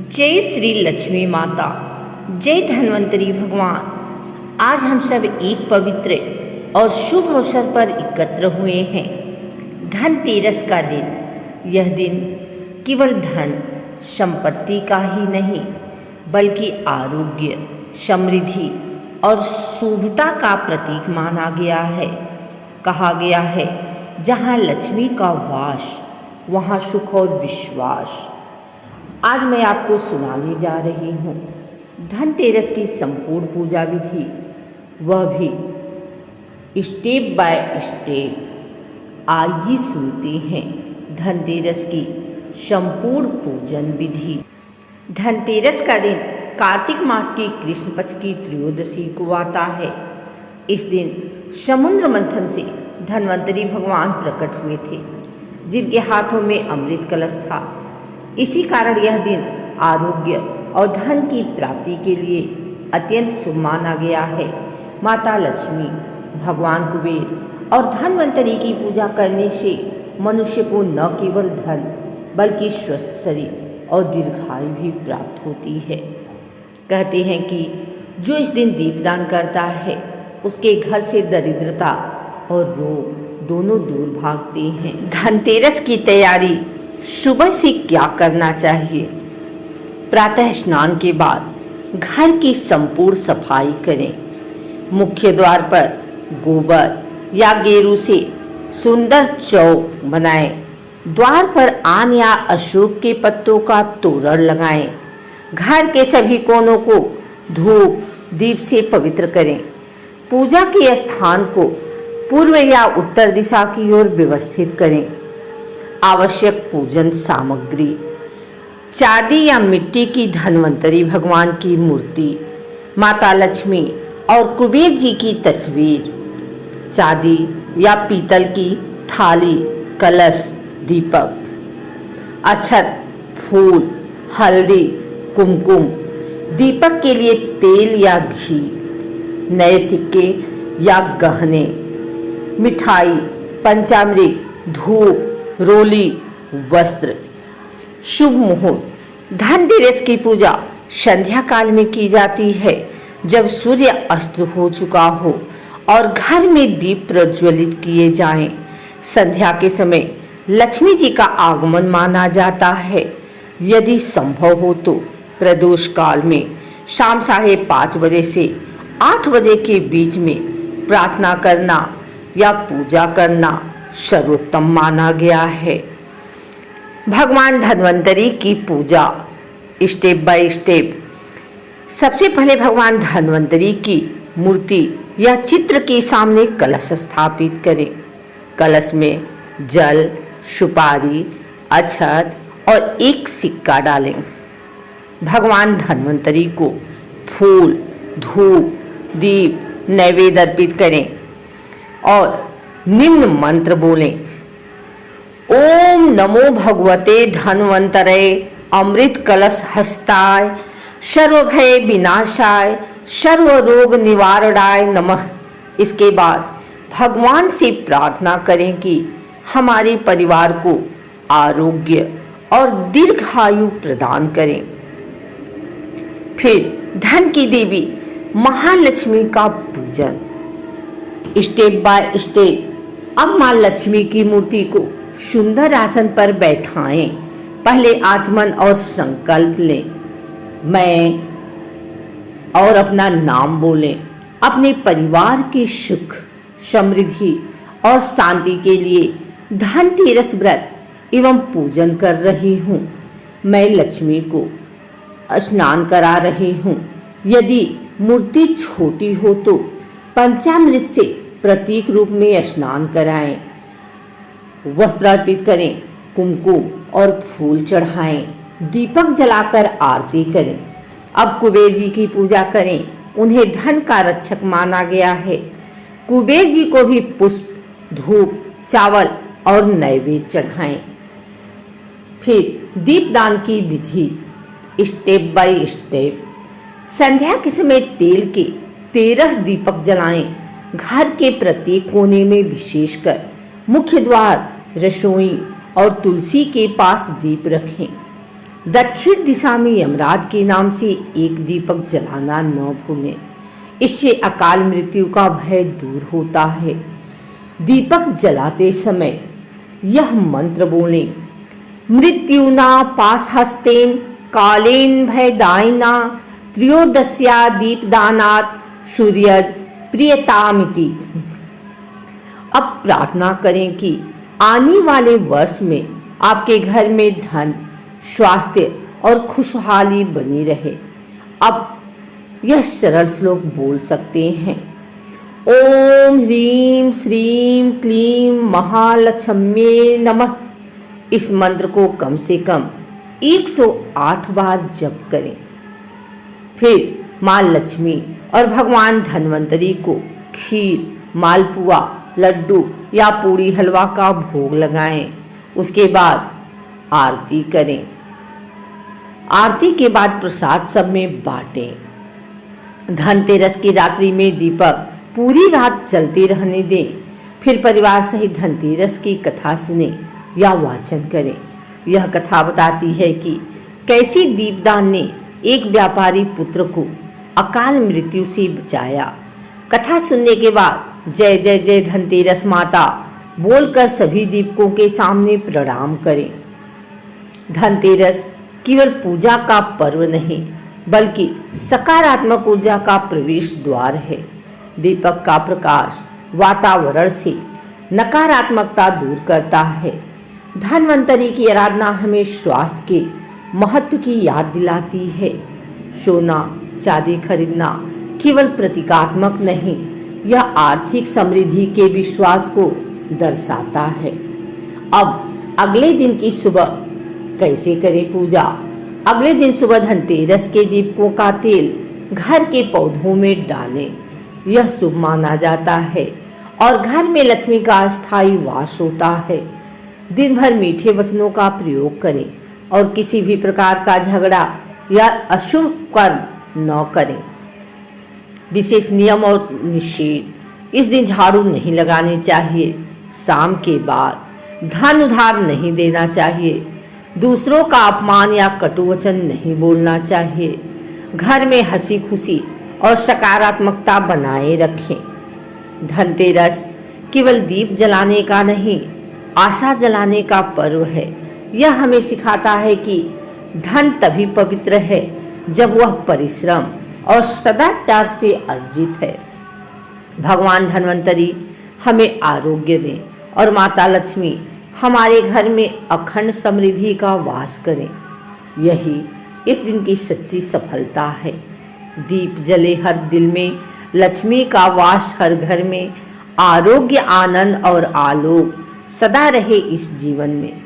जय श्री लक्ष्मी माता, जय धन्वंतरी भगवान। आज हम सब एक पवित्र और शुभ अवसर पर एकत्र हुए हैं, धनतेरस का दिन। यह दिन केवल धन संपत्ति का ही नहीं, बल्कि आरोग्य, समृद्धि और शुभता का प्रतीक माना गया है। कहा गया है, जहाँ लक्ष्मी का वास वहाँ सुख और विश्वास। आज मैं आपको सुनाने जा रही हूँ धनतेरस की संपूर्ण पूजा विधि, वह भी स्टेप बाय स्टेप। आइए सुनते हैं धनतेरस की संपूर्ण पूजन विधि। धनतेरस का दिन कार्तिक मास की कृष्ण पक्ष की त्रयोदशी को आता है। इस दिन समुद्र मंथन से धन्वंतरी भगवान प्रकट हुए थे, जिनके हाथों में अमृत कलश था। इसी कारण यह दिन आरोग्य और धन की प्राप्ति के लिए अत्यंत शुभ माना गया है। माता लक्ष्मी, भगवान कुबेर और धन्वंतरी की पूजा करने से मनुष्य को न केवल धन बल्कि स्वस्थ शरीर और दीर्घायु भी प्राप्त होती है। कहते हैं कि जो इस दिन दीपदान करता है, उसके घर से दरिद्रता और रोग दोनों दूर भागते हैं। धनतेरस की तैयारी सुबह से क्या करना चाहिए? प्रातः स्नान के बाद घर की संपूर्ण सफाई करें। मुख्य द्वार पर गोबर या गेरू से सुंदर चौक बनाएं। द्वार पर आम या अशोक के पत्तों का तोरण लगाएं। घर के सभी कोनों को धूप दीप से पवित्र करें। पूजा के स्थान को पूर्व या उत्तर दिशा की ओर व्यवस्थित करें। आवश्यक पूजन सामग्री: चांदी या मिट्टी की धन्वंतरी भगवान की मूर्ति, माता लक्ष्मी और कुबेर जी की तस्वीर, चांदी या पीतल की थाली, कलश, दीपक, अक्षत, फूल, हल्दी, कुमकुम, दीपक के लिए तेल या घी, नए सिक्के या गहने, मिठाई, पंचामृत, धूप, रोली, वस्त्र। शुभ मुहूर्त: धनतेरस की पूजा संध्या काल में की जाती है, जब सूर्य अस्त हो चुका हो और घर में दीप प्रज्वलित किए जाएं। संध्या के समय लक्ष्मी जी का आगमन माना जाता है। यदि संभव हो तो प्रदोष काल में शाम 5:30 बजे से 8 बजे के बीच में प्रार्थना करना या पूजा करना सर्वोत्तम माना गया है। भगवान धन्वंतरी की पूजा स्टेप बाय स्टेप। सबसे पहले भगवान धन्वंतरी की मूर्ति या चित्र के सामने कलश स्थापित करें। कलश में जल, सुपारी, अक्षत और एक सिक्का डालें। भगवान धन्वंतरी को फूल, धूप, दीप, नैवेद्य अर्पित करें और निम्न मंत्र बोलें: ओम नमो भगवते धन्वंतरे अमृत कलश हस्ताय सर्वभय विनाशाय सर्वरोग निवारणाय नमः। इसके बाद भगवान से प्रार्थना करें कि हमारे परिवार को आरोग्य और दीर्घायु प्रदान करें। फिर धन की देवी महालक्ष्मी का पूजन। Step by step. अब मां लक्ष्मी की मूर्ति को सुंदर आसन पर बैठाएं। पहले आचमन और संकल्प लें। मैं और अपना नाम बोलें। अपने परिवार के सुख, समृद्धि और शांति के लिए धनतेरस व्रत एवं पूजन कर रही हूँ। मैं लक्ष्मी को स्नान करा रही हूँ। यदि मूर्ति छोटी हो तो पंचामृत से प्रतीक रूप में स्नान कराएं। वस्त्र अर्पित करें, कुमकुम और फूल चढ़ाएं, दीपक जलाकर आरती करें। अब कुबेर जी की पूजा करें। उन्हें धन का रक्षक माना गया है। कुबेर जी को भी पुष्प, धूप, चावल और नैवेद्य चढ़ाएं। फिर दीपदान की विधि स्टेप बाय स्टेप। संध्या के समय तेल के 13 दीपक जलाएं। घर के प्रत्येक कोने में, विशेषकर मुख्य द्वार, रसोई और तुलसी के पास दीप रखें। दक्षिण दिशा में यमराज के नाम से एक दीपक जलाना न भूलें। इससे अकाल मृत्यु का भय दूर होता है। दीपक जलाते समय यह मंत्र बोलें, मृत्युना पाशहस्तेन कालेन भयदायिना त्रयोदस्या दीपदानात् सूर्यज प्रियतामिति। अब प्रार्थना करें कि आने वाले वर्ष में आपके घर में धन, स्वास्थ्य और खुशहाली बनी रहे। अब यह सरल श्लोक बोल सकते हैं, ओम ह्रीं श्रीं क्लीं महालक्ष्म्ये नमः। इस मंत्र को कम से कम 108 बार जप करें। फिर माँ लक्ष्मी और भगवान धन्वंतरी को खीर, मालपुआ, लड्डू या पूड़ी हलवा का भोग लगाएं। उसके बाद आरती करें। आरती के बाद प्रसाद सब में बांटें। धनतेरस की रात्रि में दीपक पूरी रात जलते रहने दें। फिर परिवार सहित धनतेरस की कथा सुने या वाचन करें। यह कथा बताती है कि कैसे दीपदान ने एक व्यापारी पुत्र को अकाल मृत्यु से बचाया। कथा सुनने के बाद जय जय जय धनतेरस माता बोलकर सभी दीपकों के सामने प्रणाम करें। धनतेरस केवल पूजा का पर्व नहीं बल्कि सकारात्मक ऊर्जा का प्रवेश द्वार है। दीपक का प्रकाश वातावरण से नकारात्मकता दूर करता है। धन्वंतरी की आराधना हमें स्वास्थ्य के महत्व की याद दिलाती है। सोना चांदी खरीदना केवल प्रतीकात्मक नहीं, यह आर्थिक समृद्धि के विश्वास को दर्शाता है। अब अगले दिन की सुबह कैसे करें पूजा? अगले दिन सुबह धनतेरस के दीपकों का तेल घर के पौधों में डालें। यह शुभ माना जाता है और घर में लक्ष्मी का स्थायी वास होता है। दिन भर मीठे वचनों का प्रयोग करें और किसी भी प्रकार का झगड़ा या अशुभ कर्म न करें। विशेष नियम और निषेध, इस दिन झाड़ू नहीं लगानी चाहिए। शाम के बाद धन उधार नहीं देना चाहिए। दूसरों का अपमान या कटु वचन नहीं बोलना चाहिए। घर में हंसी खुशी और सकारात्मकता बनाए रखें। धनतेरस केवल दीप जलाने का नहीं, आशा जलाने का पर्व है। यह हमें सिखाता है कि धन तभी पवित्र है जब वह परिश्रम और सदाचार से अर्जित है। भगवान धन्वंतरी हमें आरोग्य दें और माता लक्ष्मी हमारे घर में अखंड समृद्धि का वास करें। यही इस दिन की सच्ची सफलता है। दीप जले हर दिल में, लक्ष्मी का वास हर घर में, आरोग्य आनंद और आलोक सदा रहे इस जीवन में।